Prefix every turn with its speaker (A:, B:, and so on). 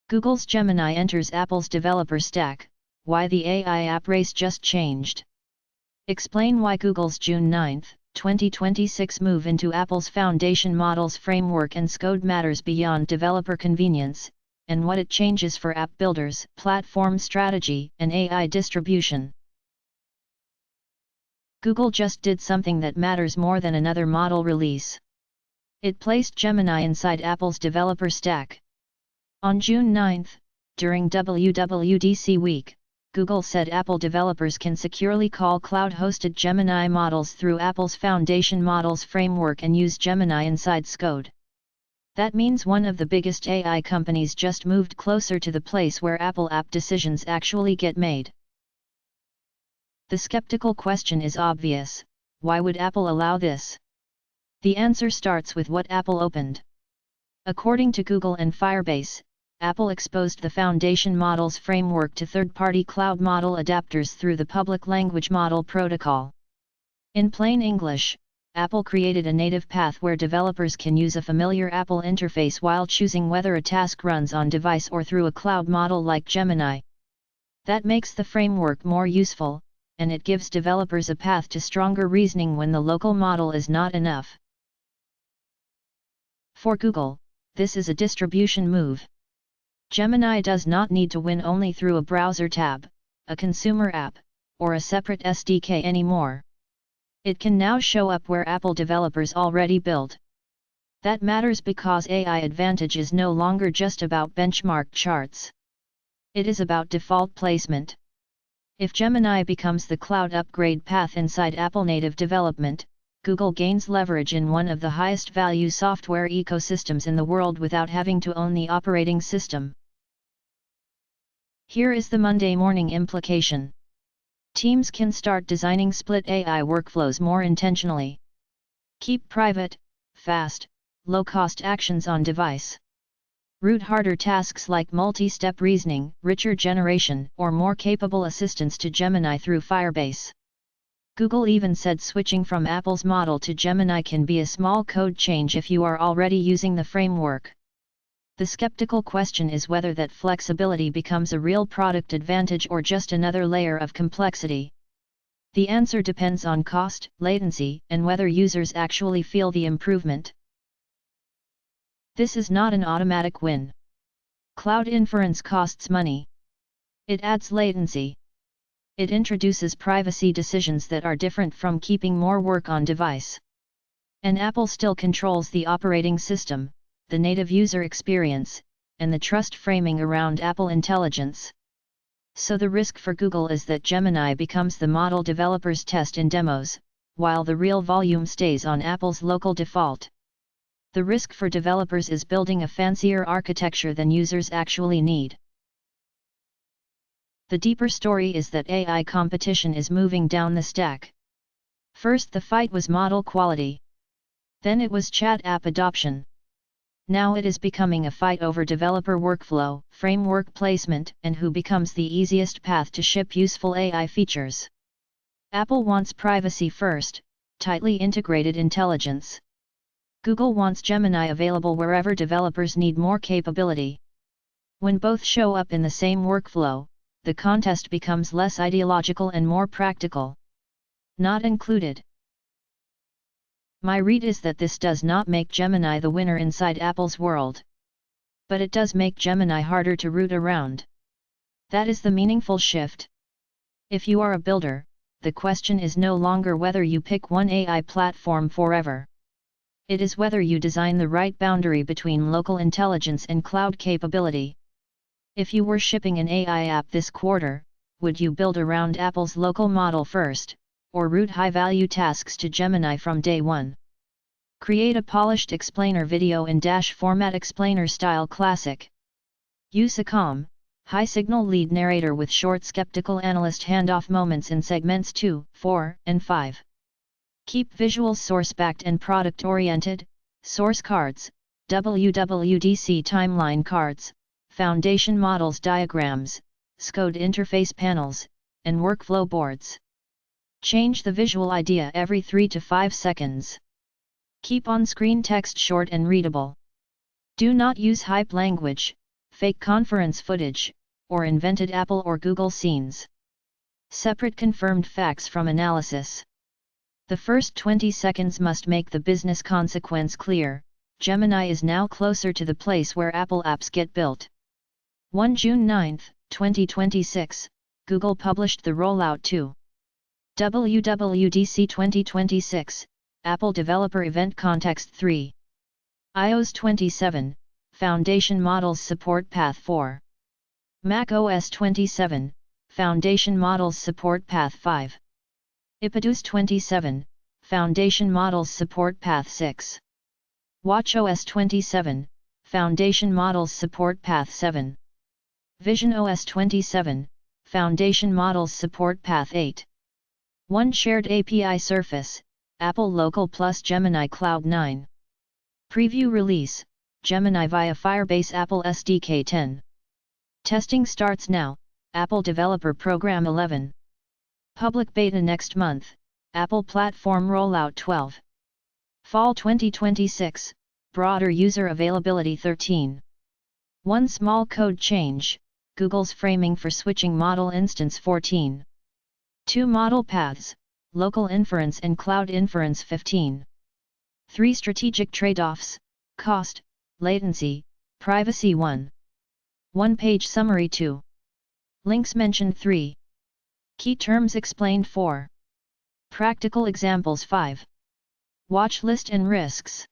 A: Google's Gemini enters Apple's developer stack. Why the AI app race just changed. Explain why Google's June 9, 2026 move into Apple's foundation models framework and Xcode matters beyond developer convenience, and what it changes for app builders, platform strategy, and AI distribution. Google just did something that matters more than another model release. It placed Gemini inside Apple's developer stack. On June 9, during WWDC week, Google said Apple developers can securely call cloud-hosted Gemini models through Apple's Foundation Models framework and use Gemini inside Xcode. That means one of the biggest AI companies just moved closer to the place where Apple app decisions actually get made. The skeptical question is obvious: why would Apple allow this? The answer starts with what Apple opened. According to Google and Firebase, Apple exposed the Foundation Models framework to third-party cloud model adapters through the Public Language Model Protocol. In plain English, Apple created a native path where developers can use a familiar Apple interface while choosing whether a task runs on device or through a cloud model like Gemini. That makes the framework more useful, and it gives developers a path to stronger reasoning when the local model is not enough. For Google, this is a distribution move. Gemini does not need to win only through a browser tab, a consumer app, or a separate SDK anymore. It can now show up where Apple developers already build. That matters because AI Advantage is no longer just about benchmark charts. It is about default placement. If Gemini becomes the cloud upgrade path inside Apple native development, Google gains leverage in one of the highest value software ecosystems in the world without having to own the operating system. Here is the Monday morning implication. Teams can start designing split AI workflows more intentionally. Keep private, fast, low-cost actions on device. Route harder tasks like multi-step reasoning, richer generation, or more capable assistance to Gemini through Firebase. Google even said switching from Apple's model to Gemini can be a small code change if you are already using the framework. The skeptical question is whether that flexibility becomes a real product advantage or just another layer of complexity. The answer depends on cost, latency, and whether users actually feel the improvement. This is not an automatic win. Cloud inference costs money. It adds latency. It introduces privacy decisions that are different from keeping more work on device. And Apple still controls the operating system, the native user experience, and the trust framing around Apple Intelligence. So the risk for Google is that Gemini becomes the model developers test in demos, while the real volume stays on Apple's local default. The risk for developers is building a fancier architecture than users actually need. The deeper story is that AI competition is moving down the stack. First the fight was model quality. Then it was chat app adoption. Now it is becoming a fight over developer workflow, framework placement, and who becomes the easiest path to ship useful AI features. Apple wants privacy first, tightly integrated intelligence. Google wants Gemini available wherever developers need more capability. When both show up in the same workflow, the contest becomes less ideological and more practical. Not included. My read is that this does not make Gemini the winner inside Apple's world. But it does make Gemini harder to root around. That is the meaningful shift. If you are a builder, the question is no longer whether you pick one AI platform forever. It is whether you design the right boundary between local intelligence and cloud capability. If you were shipping an AI app this quarter, would you build around Apple's local model first, or route high-value tasks to Gemini from day one? Create a polished explainer video in Dash format explainer style classic. Use a calm, high-signal lead narrator with short skeptical analyst handoff moments in segments 2, 4, and 5. Keep visuals source-backed and product-oriented, source cards, WWDC timeline cards, foundation models diagrams, Xcode interface panels, and workflow boards. Change the visual idea every 3 to 5 seconds. Keep on-screen text short and readable. Do not use hype language, fake conference footage, or invented Apple or Google scenes. Separate confirmed facts from analysis. The first 20 seconds must make the business consequence clear. Gemini is now closer to the place where Apple apps get built. 1 June 9, 2026, Google published the rollout to WWDC 2026, Apple Developer Event Context 3. iOS 27, Foundation Models Support Path 4. Mac OS 27, Foundation Models Support Path 5. iPadOS 27, Foundation Models Support Path 6. watchOS 27, Foundation Models Support Path 7. visionOS 27, Foundation Models Support Path 8. One Shared API Surface, Apple Local plus Gemini Cloud 9. Preview Release, Gemini via Firebase Apple SDK 10. Testing starts now, Apple Developer Program 11. Public Beta next month, Apple Platform Rollout 12. Fall 2026, Broader User Availability 13. One Small Code Change, Google's Framing for Switching Model Instance 14. 2 Model Paths, Local Inference and Cloud Inference 15. 3 Strategic Trade-offs, Cost, Latency, Privacy 1. 1 Page Summary 2. Links mentioned 3. Key Terms explained 4. Practical Examples 5. Watch List and Risks.